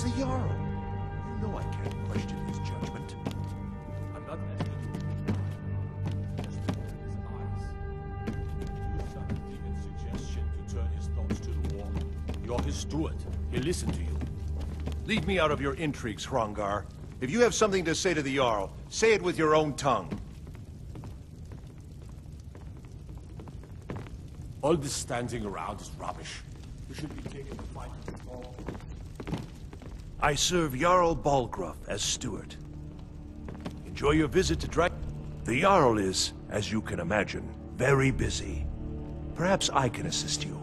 the Jarl. You know I can't question his judgment. I'm not asking you. Just look in his eyes. Use that deviant suggestion to turn his thoughts to the wall. You're his steward. He'll listen to you. Leave me out of your intrigues, Hrongar. If you have something to say to the Jarl, say it with your own tongue. All this standing around is rubbish. We should be taking the fight to the wall. I serve Jarl Balgruuf as steward. Enjoy your visit to Drag... The Jarl is, as you can imagine, very busy. Perhaps I can assist you.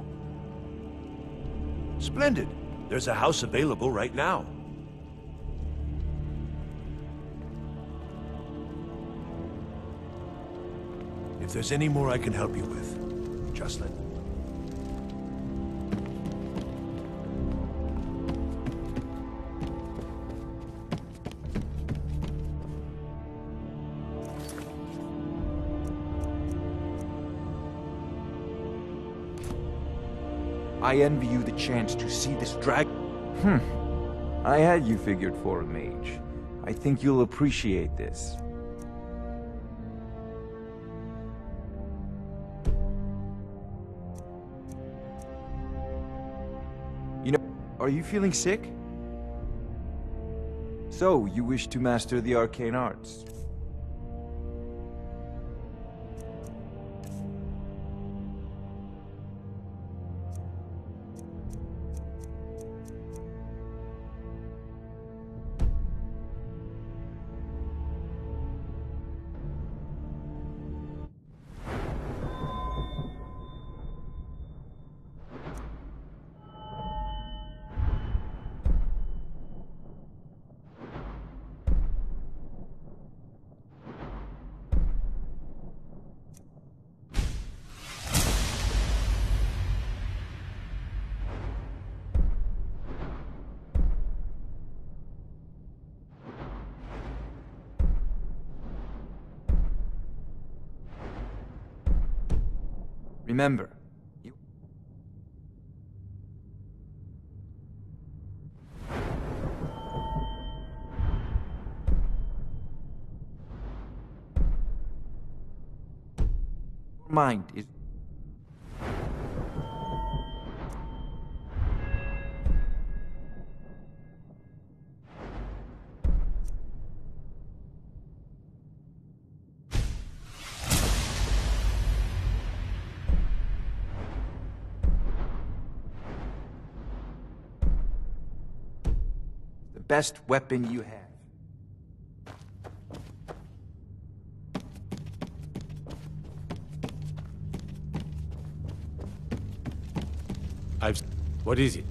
Splendid. There's a house available right now. If there's any more I can help you with, just let me know. I envy you the chance to see this drag... I had you figured for a mage. I think you'll appreciate this. You know, are you feeling sick? So, you wish to master the arcane arts? Remember, your mind is... best weapon you have. What is it?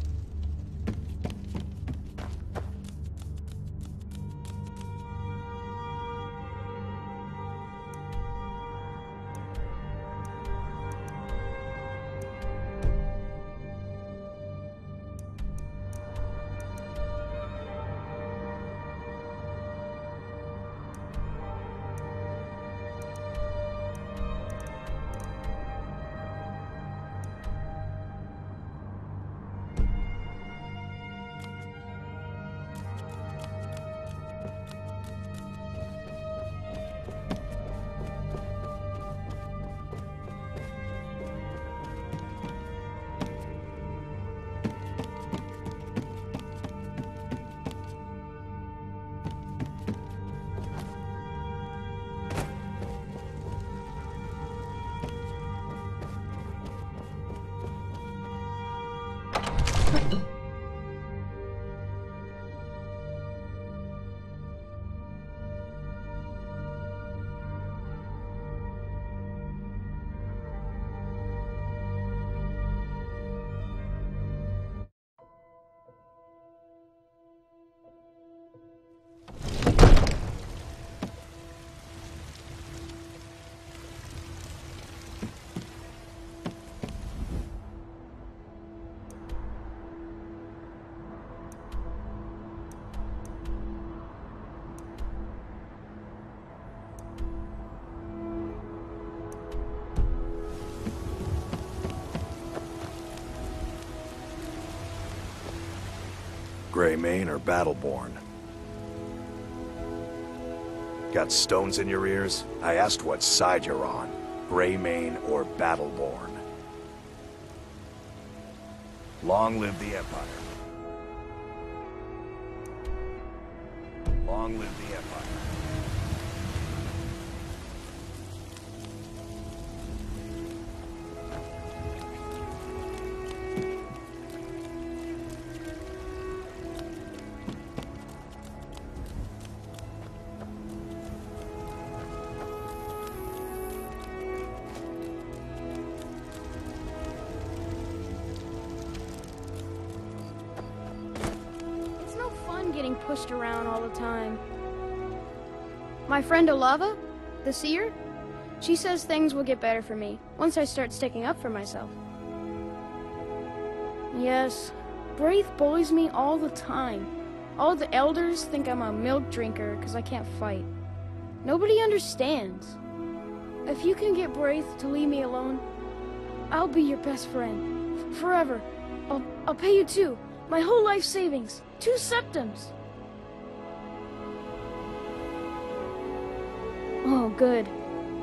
Greymane or Battleborn? Got stones in your ears? I asked what side you're on. Greymane or Battleborn? Long live the Empire. Long live the Empire. Getting pushed around all the time. My friend Olava, the seer, she says things will get better for me once I start sticking up for myself. Yes, Braith bullies me all the time. All the elders think I'm a milk drinker because I can't fight. Nobody understands. If you can get Braith to leave me alone, I'll be your best friend. Forever. I'll pay you too. My whole life savings. 2 septums. Oh, good.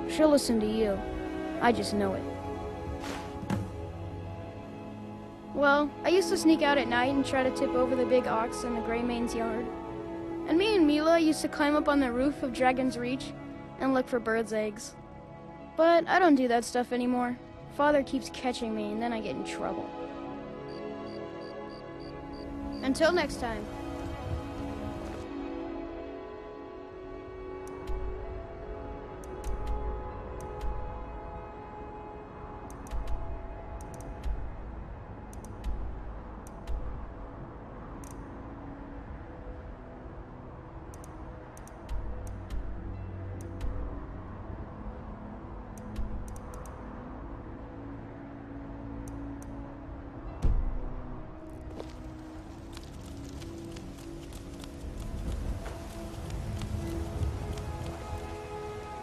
She'll listen to you. I just know it. Well, I used to sneak out at night and try to tip over the big ox in the Greymane's yard. And me and Mila used to climb up on the roof of Dragon's Reach and look for birds' eggs. But I don't do that stuff anymore. Father keeps catching me and then I get in trouble. Until next time.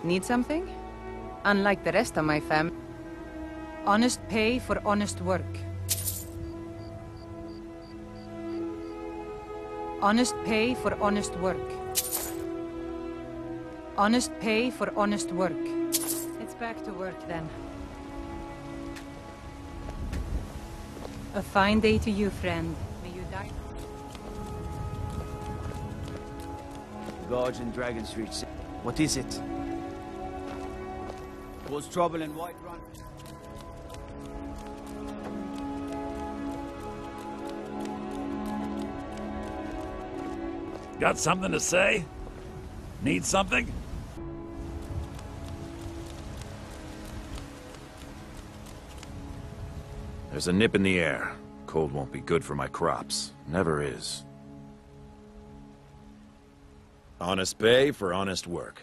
Need something? Unlike the rest of my fam, honest pay for honest work. Honest pay for honest work. Honest pay for honest work. It's back to work then. A fine day to you, friend. May you die. Guards in Dragon's Reach. What is it? Was trouble in Whiterun? Got something to say? Need something? There's a nip in the air. Cold won't be good for my crops. Never is. Honest pay for honest work.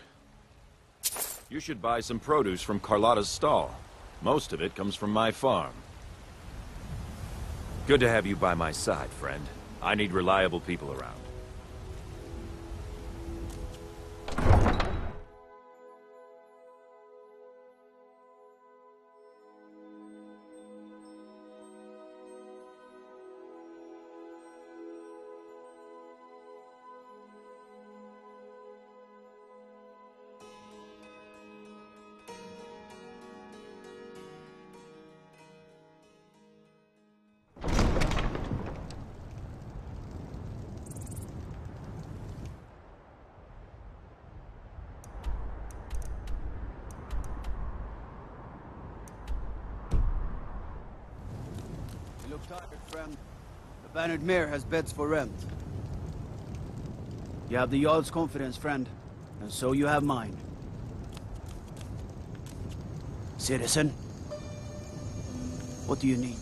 You should buy some produce from Carlotta's stall. Most of it comes from my farm. Good to have you by my side, friend. I need reliable people around. Tired, friend. The Bannered Mare has beds for rent. You have the Jarl's confidence, friend, and so you have mine. Citizen, what do you need?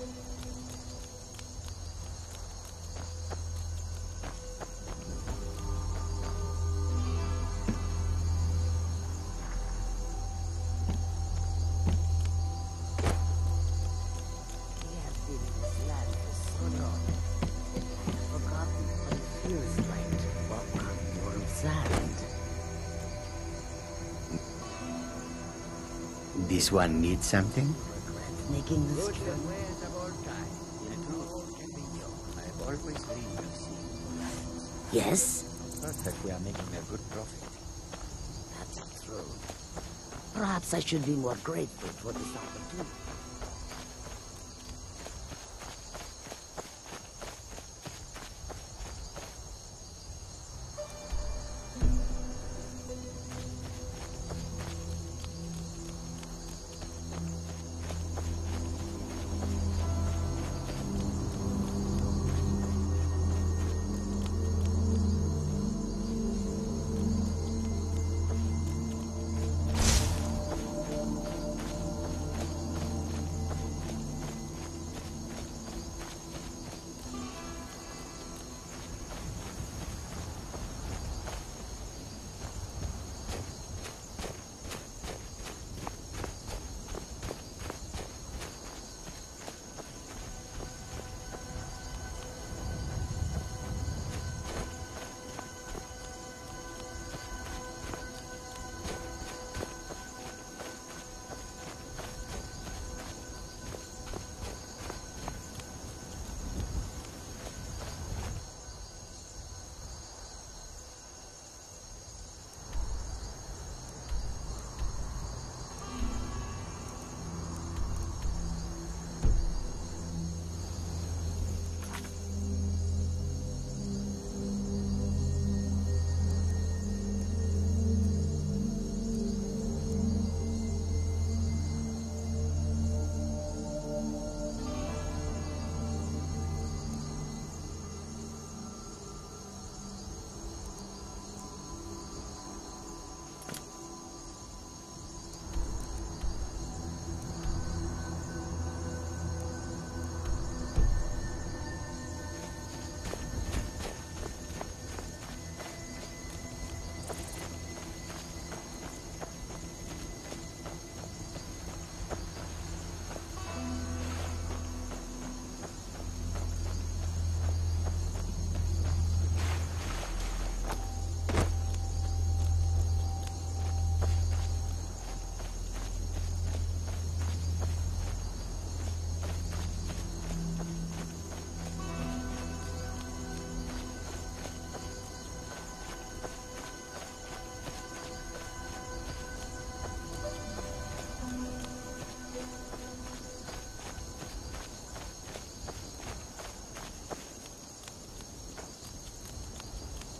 This one needs something? Making this trip. The ways of old time. The truth can be yours. I have always dreamed of seeing Yes? Perfect, we are making a good profit. That's true. Perhaps I should be more grateful for this opportunity.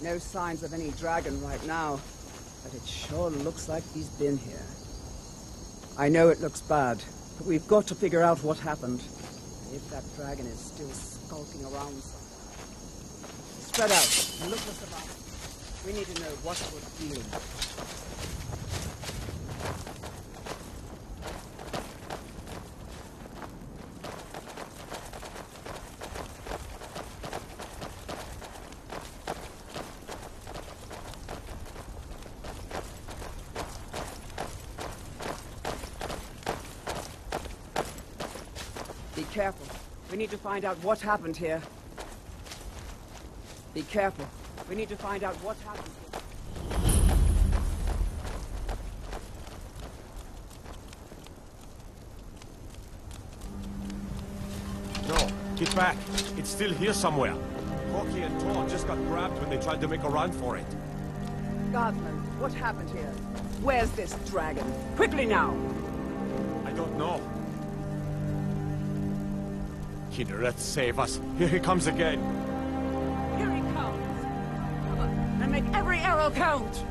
No signs of any dragon right now, but it sure looks like he's been here. I know it looks bad, but we've got to figure out what happened. If that dragon is still skulking around somewhere. Spread out and look us about. We need to know what we're dealing with. Be careful. We need to find out what happened here. Be careful. We need to find out what happened here. No, get back. It's still here somewhere. Corky and Tor just got grabbed when they tried to make a run for it. Guardsman, what happened here? Where's this dragon? Quickly now! I don't know. Kiddereth, save us. Here he comes again. Here he comes! Cover, and make every arrow count!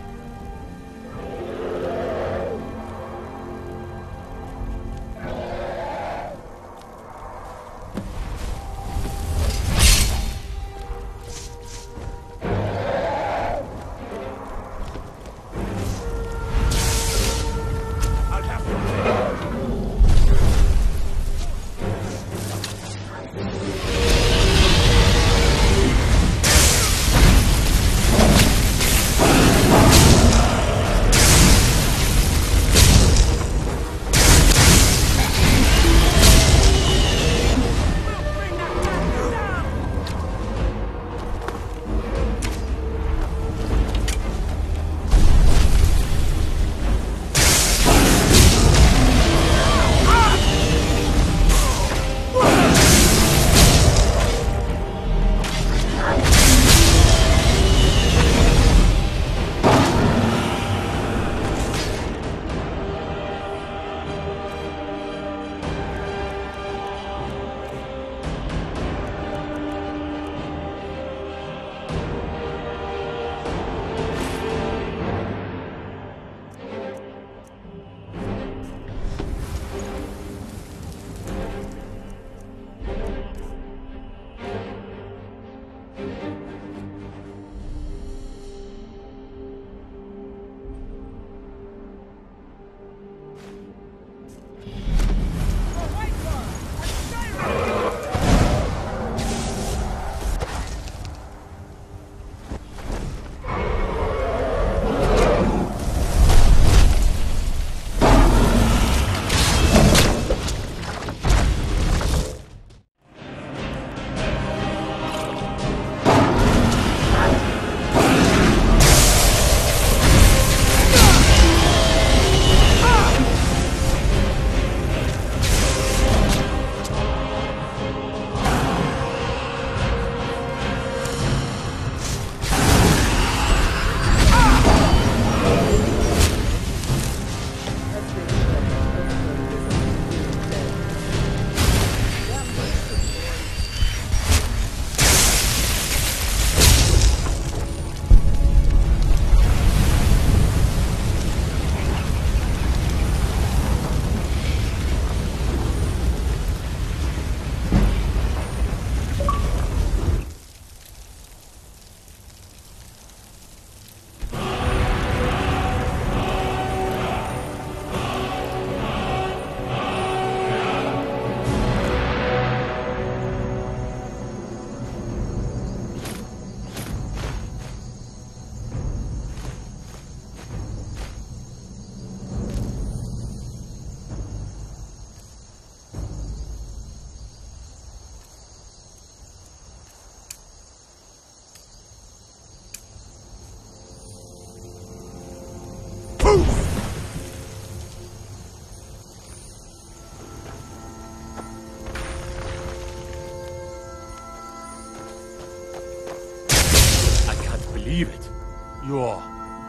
You're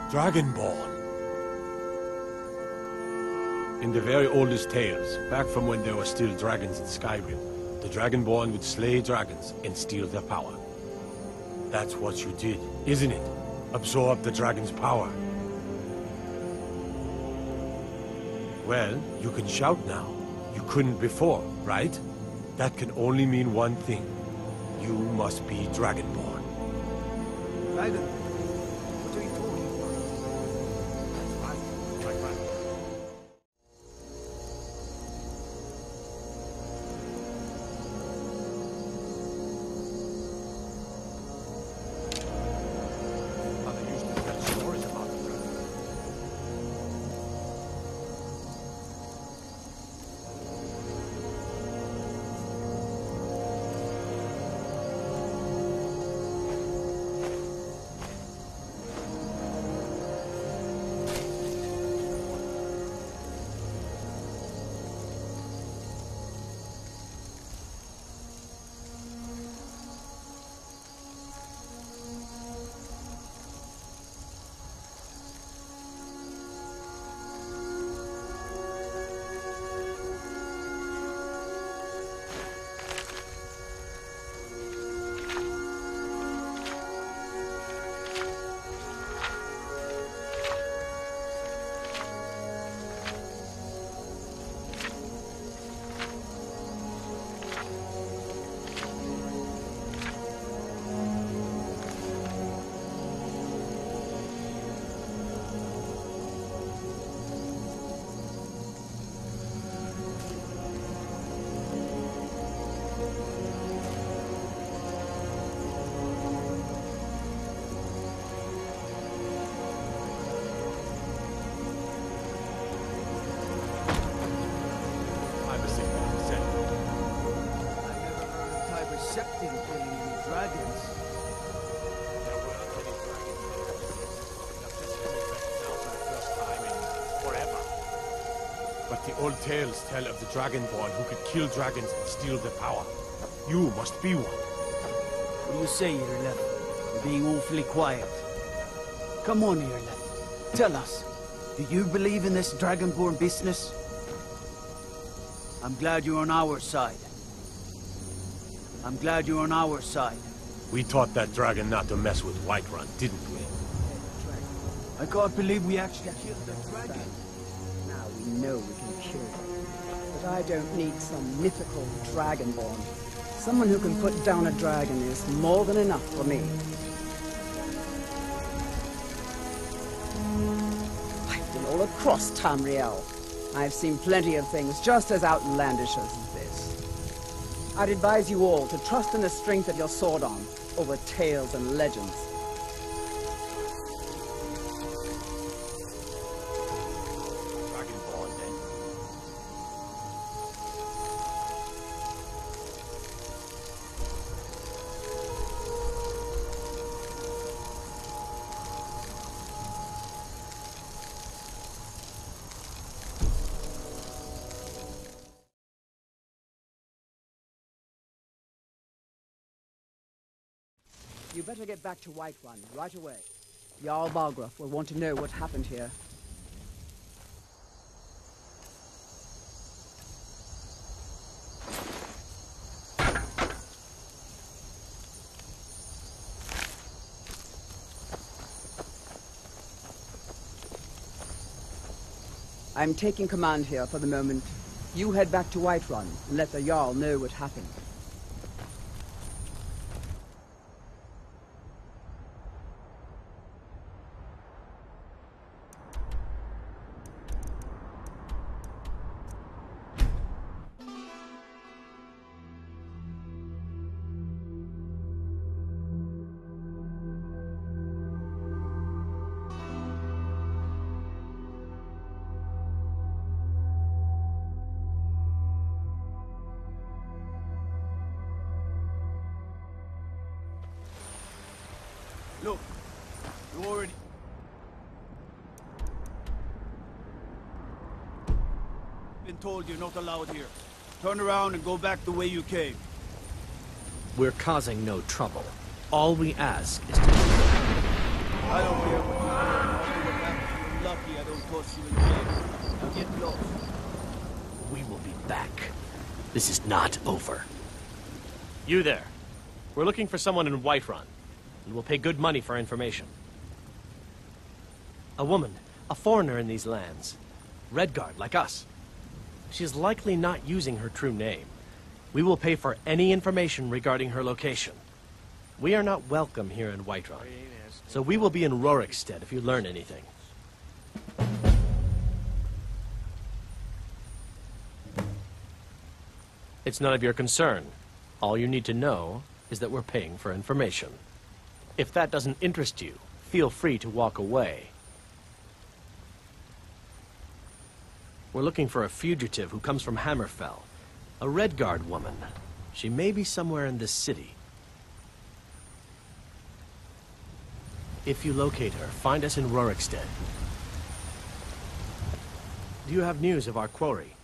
Dragonborn. In the very oldest tales, back from when there were still dragons in Skyrim, the Dragonborn would slay dragons and steal their power. That's what you did, isn't it? Absorb the dragon's power. Well, you can shout now. You couldn't before, right? That can only mean one thing. You must be Dragonborn. Dragon? What are you talking about? That's right. Father used to tell stories about the dragon. But the old tales tell of the Dragonborn who could kill dragons and steal their power. You must be one. What do you say, Irlef? You're being awfully quiet. Come on, Irlef. Tell us, do you believe in this Dragonborn business? I'm glad you're on our side. I'm glad you're on our side. We taught that dragon not to mess with Whiterun, didn't we? I can't believe we actually killed the dragon. Now we know we can kill them. But I don't need some mythical Dragonborn. Someone who can put down a dragon is more than enough for me. I've been all across Tamriel. I've seen plenty of things just as outlandish as this. I'd advise you all to trust in the strength of your sword arm over tales and legends. Dragonborn, then. You better get back to Whiterun right away. Jarl Balgruuf will want to know what happened here. I'm taking command here for the moment. You head back to Whiterun and let the Jarl know what happened. Look, you already... been told you're not allowed here. Turn around and go back the way you came. We're causing no trouble. All we ask is to... I don't care course you will pay. Now get lost. We will be back. This is not over. You there. We're looking for someone in Whiterun, and we'll pay good money for information. A woman, a foreigner in these lands. Redguard, like us. She is likely not using her true name. We will pay for any information regarding her location. We are not welcome here in Whiterun, so we will be in Rorikstead if you learn anything. It's none of your concern. All you need to know is that we're paying for information. If that doesn't interest you, feel free to walk away. We're looking for a fugitive who comes from Hammerfell. A Redguard woman. She may be somewhere in this city. If you locate her, find us in Rorikstead. Do you have news of our quarry?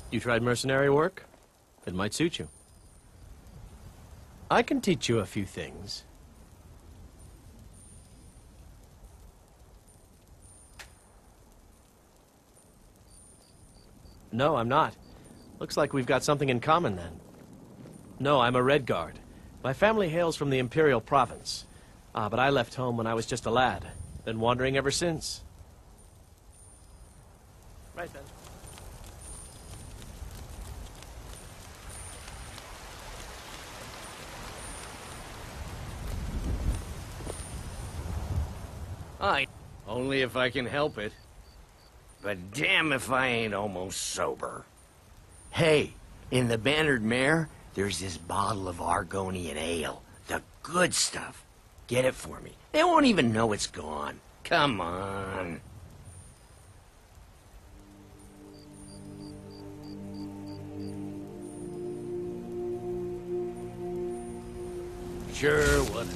You tried mercenary work? It might suit you. I can teach you a few things. No, I'm not. Looks like we've got something in common then. No, I'm a Redguard. My family hails from the Imperial province. But I left home when I was just a lad. Been wandering ever since. Right then. Only if I can help it. But damn if I ain't almost sober. Hey, in the Bannered Mare, there's this bottle of Argonian ale. The good stuff. Get it for me. They won't even know it's gone. Come on. Sure, whatever.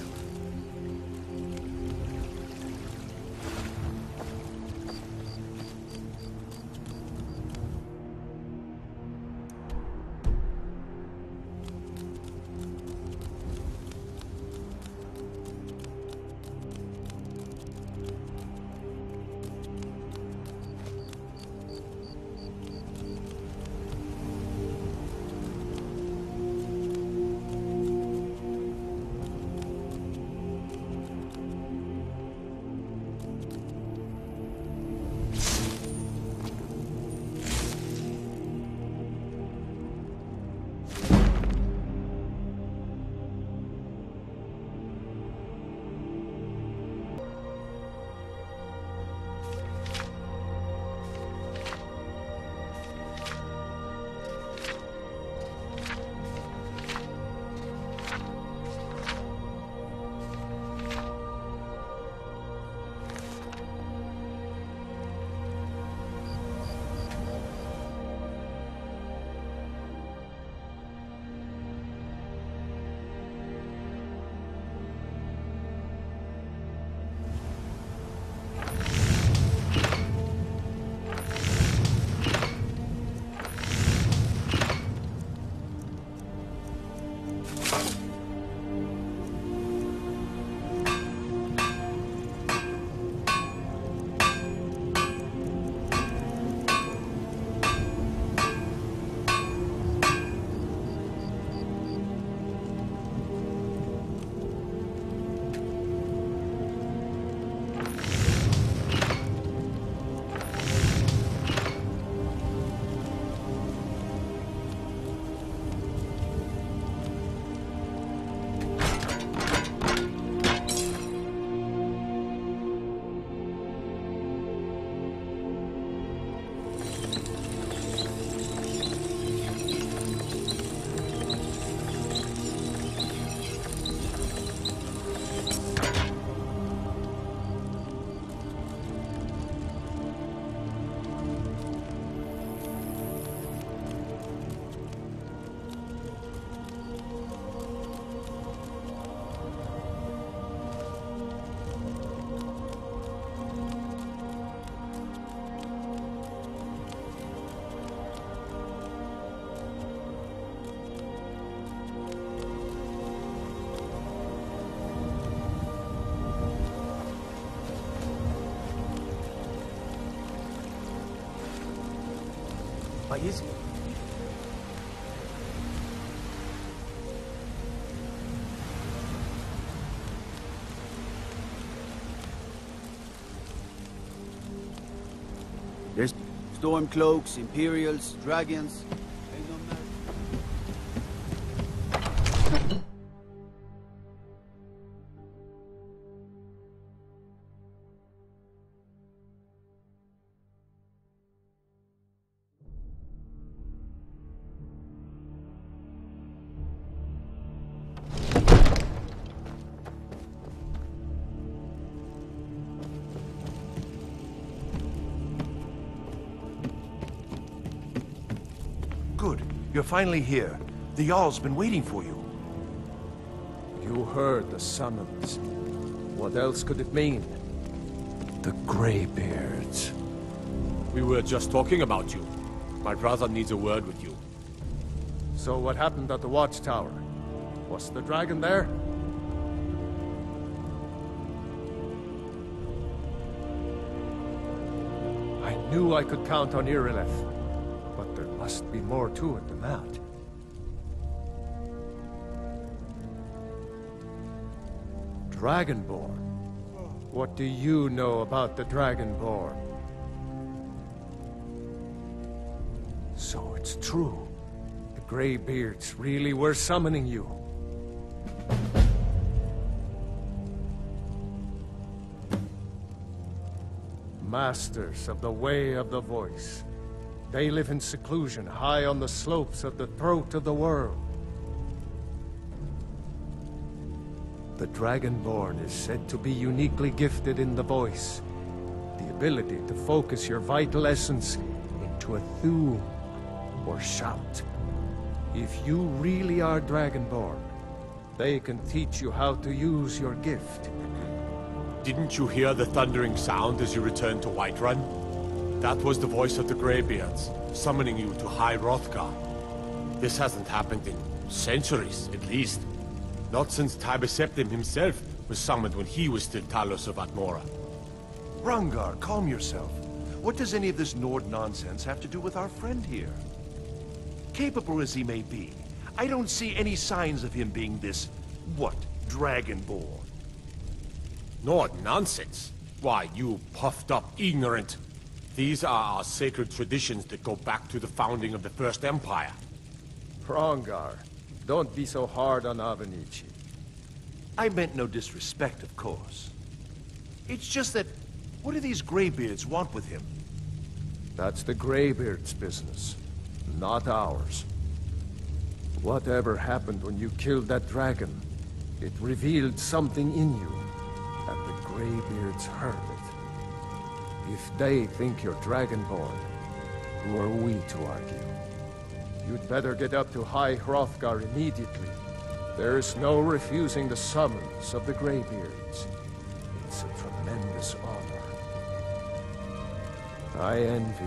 is... There's Stormcloaks, Imperials, Dragons. Good. You're finally here. The Jarl's been waiting for you. You heard the summons. What else could it mean? The Greybeards. We were just talking about you. My brother needs a word with you. So what happened at the watchtower? Was the dragon there? I knew I could count on Irileth, but there must be more to it than that. Dragonborn? What do you know about the Dragonborn? So it's true. The Greybeards really were summoning you. Masters of the Way of the Voice. They live in seclusion, high on the slopes of the throat of the world. The Dragonborn is said to be uniquely gifted in the voice. The ability to focus your vital essence into a thum, or shout. If you really are Dragonborn, they can teach you how to use your gift. Didn't you hear the thundering sound as you returned to Whiterun? That was the voice of the Greybeards, summoning you to High Hrothgar. This hasn't happened in centuries, at least. Not since Tiber Septim himself was summoned when he was still Talos of Atmora. Rangar, calm yourself. What does any of this Nord nonsense have to do with our friend here? Capable as he may be, I don't see any signs of him being this, what, Dragonborn? Nord nonsense? Why, you puffed up ignorant. These are our sacred traditions that go back to the founding of the First Empire. Hrongar, don't be so hard on Avenici. I meant no disrespect, of course. It's just that, what do these Greybeards want with him? That's the Greybeards' business, not ours. Whatever happened when you killed that dragon, it revealed something in you, and the Greybeards heard it. If they think you're Dragonborn, who are we to argue? You'd better get up to High Hrothgar immediately. There's no refusing the summons of the Greybeards. It's a tremendous honor. I envy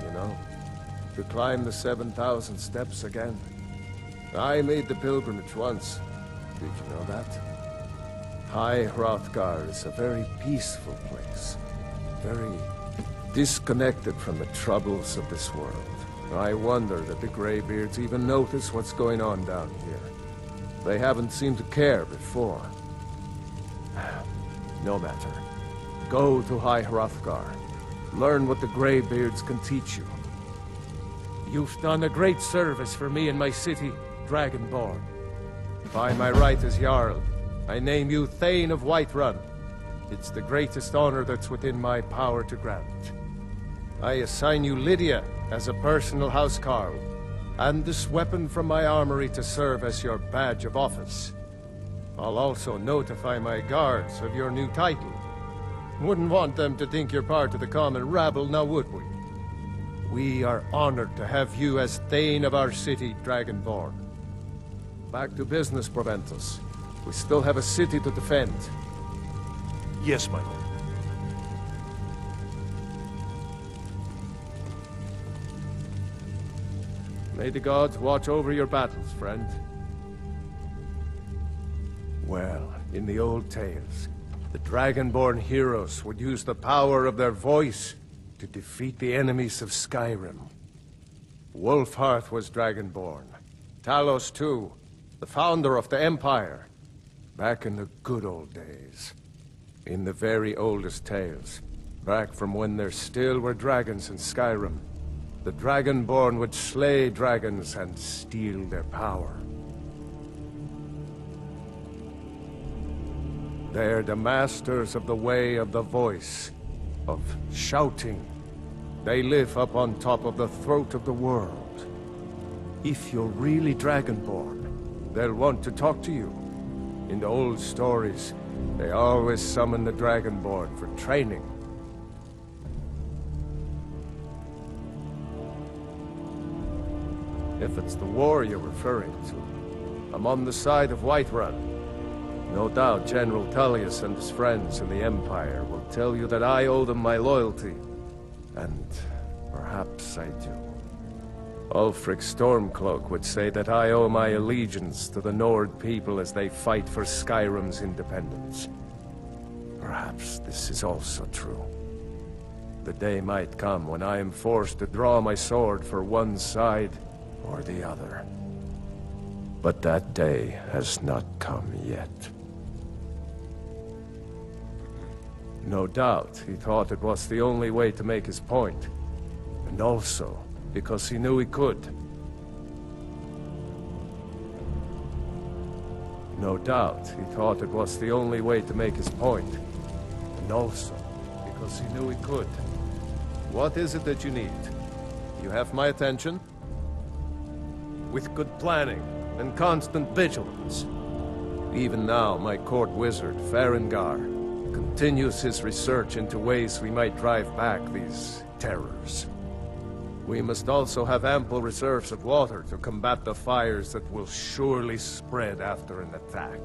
you know? To climb the 7,000 steps again. I made the pilgrimage once. Did you know that? High Hrothgar is a very peaceful place. Very disconnected from the troubles of this world. I wonder that the Greybeards even notice what's going on down here. They haven't seemed to care before. No matter. Go to High Hrothgar. Learn what the Greybeards can teach you. You've done a great service for me and my city, Dragonborn. By my right as Jarl, I name you Thane of Whiterun. It's the greatest honor that's within my power to grant. I assign you Lydia as a personal housecarl, and this weapon from my armory to serve as your badge of office. I'll also notify my guards of your new title. Wouldn't want them to think you're part of the common rabble, now would we? We are honored to have you as Thane of our city, Dragonborn. Back to business, Proventus. We still have a city to defend. Yes, my lord. May the gods watch over your battles, friend. Well, in the old tales, the Dragonborn heroes would use the power of their voice to defeat the enemies of Skyrim. Wolfhearth was Dragonborn. Talos too, the founder of the Empire. Back in the good old days. In the very oldest tales. Back from when there still were dragons in Skyrim. The Dragonborn would slay dragons and steal their power. They're the masters of the way of the voice, of shouting. They live up on top of the throat of the world. If you're really Dragonborn, they'll want to talk to you. In the old stories, they always summon the Dragonborn for training. If it's the war you're referring to, I'm on the side of Whiterun. No doubt General Tullius and his friends in the Empire will tell you that I owe them my loyalty. And perhaps I do. Ulfric Stormcloak would say that I owe my allegiance to the Nord people as they fight for Skyrim's independence. Perhaps this is also true. The day might come when I am forced to draw my sword for one side or the other. But that day has not come yet. No doubt he thought it was the only way to make his point. And also because he knew he could. No doubt he thought it was the only way to make his point. And also because he knew he could. What is it that you need? You have my attention? With good planning and constant vigilance. Even now, my court wizard, Farengar, continues his research into ways we might drive back these terrors. We must also have ample reserves of water to combat the fires that will surely spread after an attack.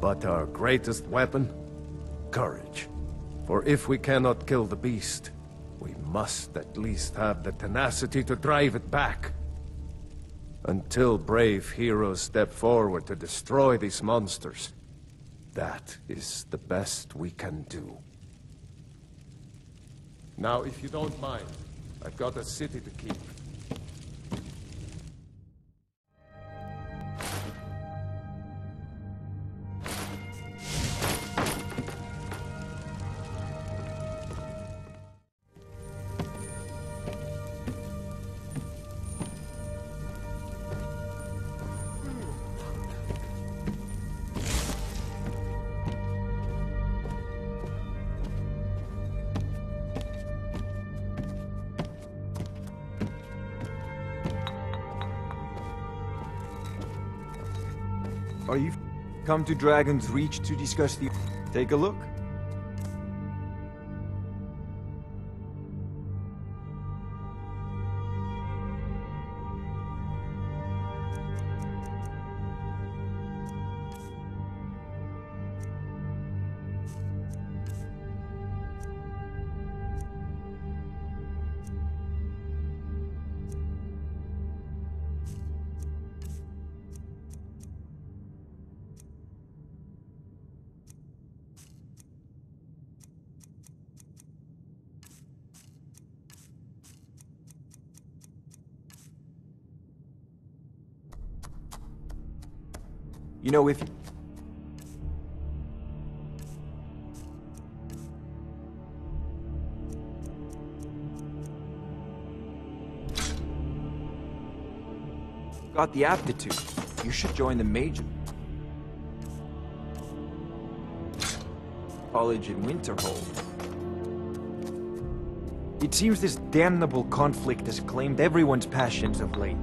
But our greatest weapon? Courage. For if we cannot kill the beast, we must at least have the tenacity to drive it back. Until brave heroes step forward to destroy these monsters, that is the best we can do. Now, if you don't mind, I've got a city to keep. Are you come to Dragon's Reach to discuss the... Take a look. You know, if... got the aptitude, you should join the mage college in Winterhold. It seems this damnable conflict has claimed everyone's passions of late.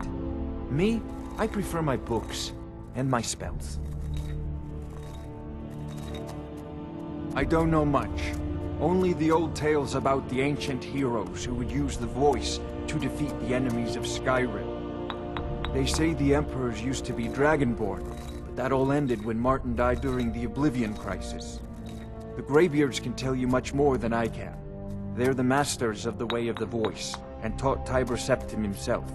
Me, I prefer my books. And my spells. I don't know much. Only the old tales about the ancient heroes who would use the voice to defeat the enemies of Skyrim. They say the emperors used to be Dragonborn, but that all ended when Martin died during the Oblivion crisis. The Greybeards can tell you much more than I can. They're the masters of the way of the voice, and taught Tiber Septim himself.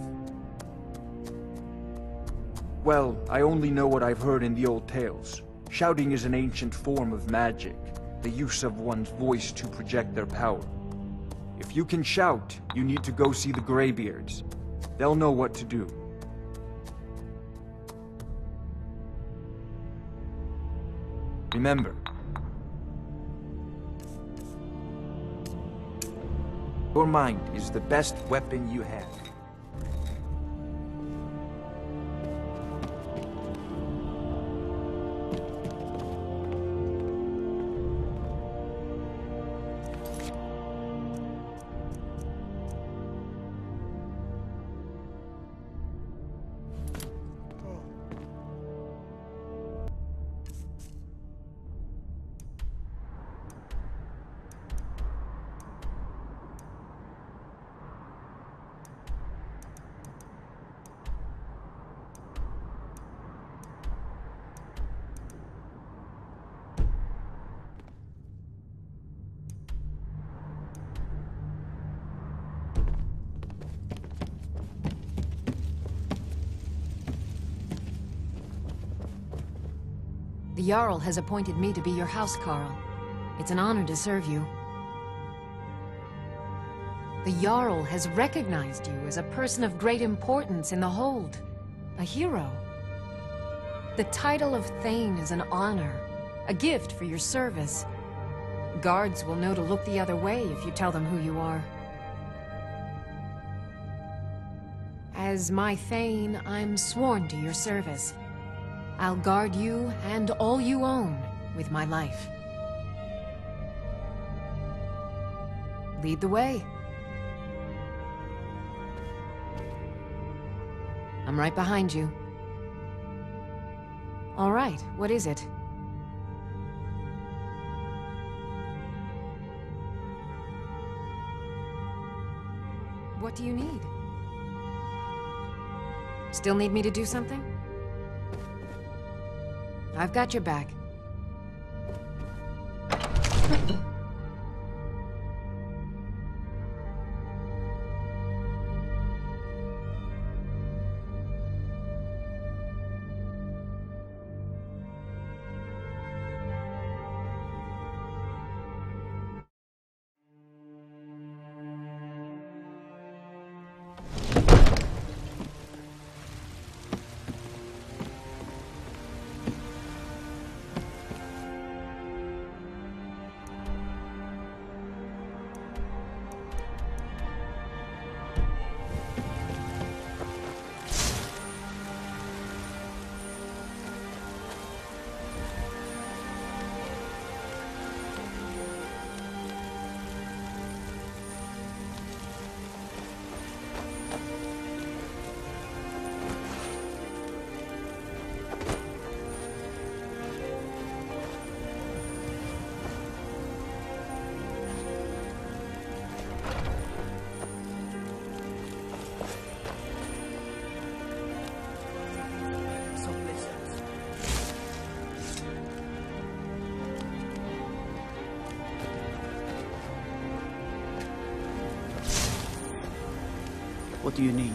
Well, I only know what I've heard in the old tales. Shouting is an ancient form of magic, the use of one's voice to project their power. If you can shout, you need to go see the Greybeards. They'll know what to do. Remember, your mind is the best weapon you have. The Jarl has appointed me to be your housecarl. It's an honor to serve you. The Jarl has recognized you as a person of great importance in the Hold. A hero. The title of Thane is an honor, a gift for your service. Guards will know to look the other way if you tell them who you are. As my Thane, I'm sworn to your service. I'll guard you and all you own with my life. Lead the way. I'm right behind you. All right, what is it? What do you need? Still need me to do something? I've got your back. What do you need?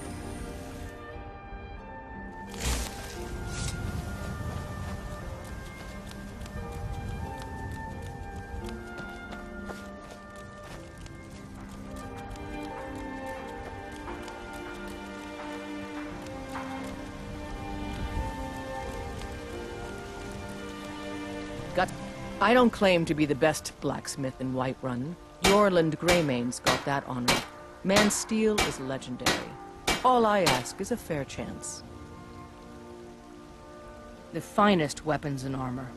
I don't claim to be the best blacksmith in Whiterun. Yorland Greymane's got that honor. Man's steel is legendary. All I ask is a fair chance. The finest weapons and armor.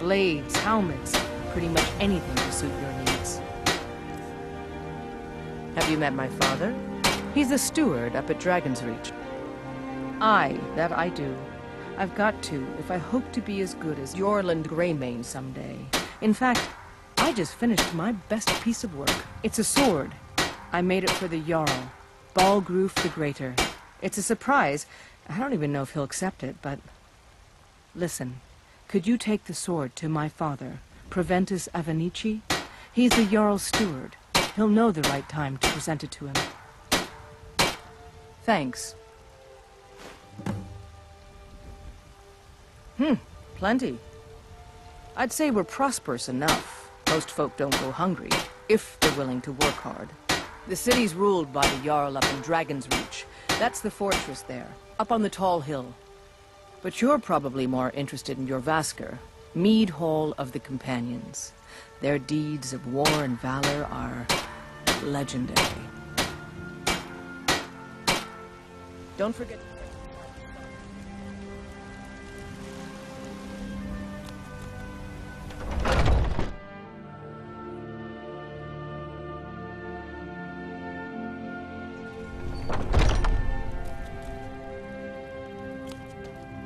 blades, helmets, pretty much anything to suit your needs. Have you met my father? He's a steward up at Dragon's Reach. Aye, that I do. I've got to, if I hope to be as good as Yorland Greymane someday. In fact, I just finished my best piece of work. It's a sword. I made it for the Jarl, Balgroof the Greater. It's a surprise. I don't even know if he'll accept it, but... Listen, could you take the sword to my father, Proventus Avenici? He's the Jarl's steward. He'll know the right time to present it to him. Thanks. Plenty. I'd say we're prosperous enough. Most folk don't go hungry, if they're willing to work hard. The city's ruled by the Jarl up in Dragon's Reach. That's the fortress there, up on the tall hill. But you're probably more interested in your Vasker, Mead Hall of the Companions. Their deeds of war and valor are legendary. Don't forget...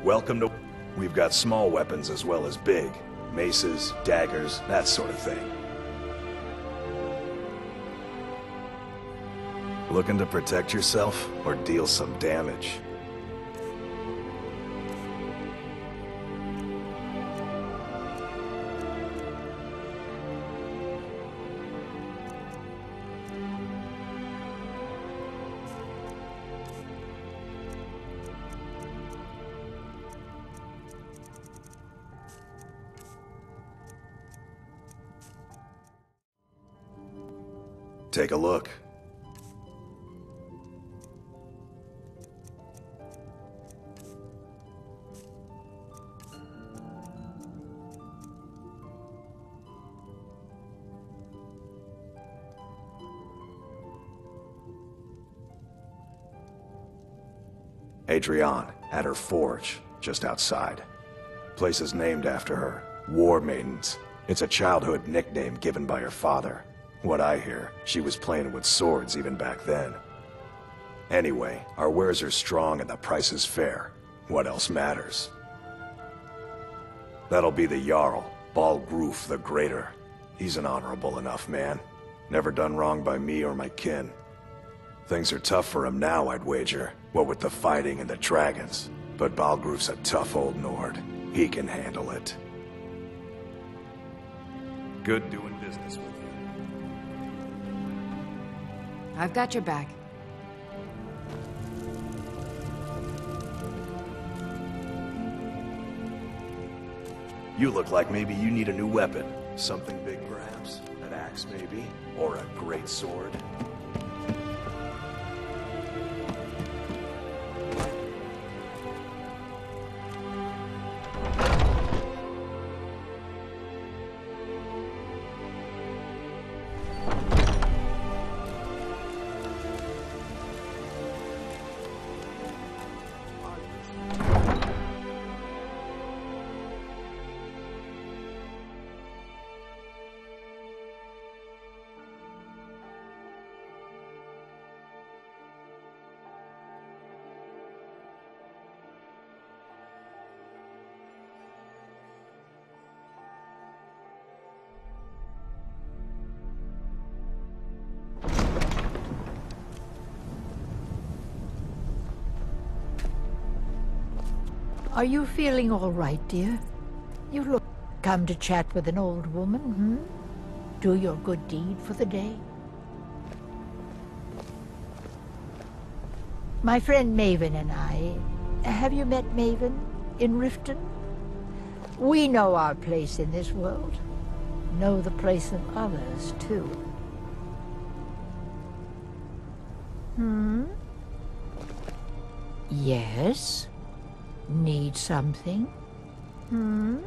Welcome to... We've got small weapons as well as big. Maces, daggers, that sort of thing. Looking to protect yourself or deal some damage? Take a look. Adrienne, at her forge, just outside. Place is named after her. War Maidens. It's a childhood nickname given by her father. What I hear, she was playing with swords even back then. Anyway, our wares are strong and the price is fair. What else matters? That'll be the Jarl, Balgroof the Greater. He's an honorable enough man. Never done wrong by me or my kin. Things are tough for him now, I'd wager. What with the fighting and the dragons. But Balgroof's a tough old Nord. He can handle it. Good doing business with you. I've got your back. You look like maybe you need a new weapon. Something big, perhaps? An axe, maybe? Or a great sword? Are you feeling all right, dear? You look... Come to chat with an old woman, hmm? Do your good deed for the day? My friend Maven and I... Have you met Maven in Riften? We know our place in this world. Know the place of others, too. Hmm? Yes? Need something? Hmm?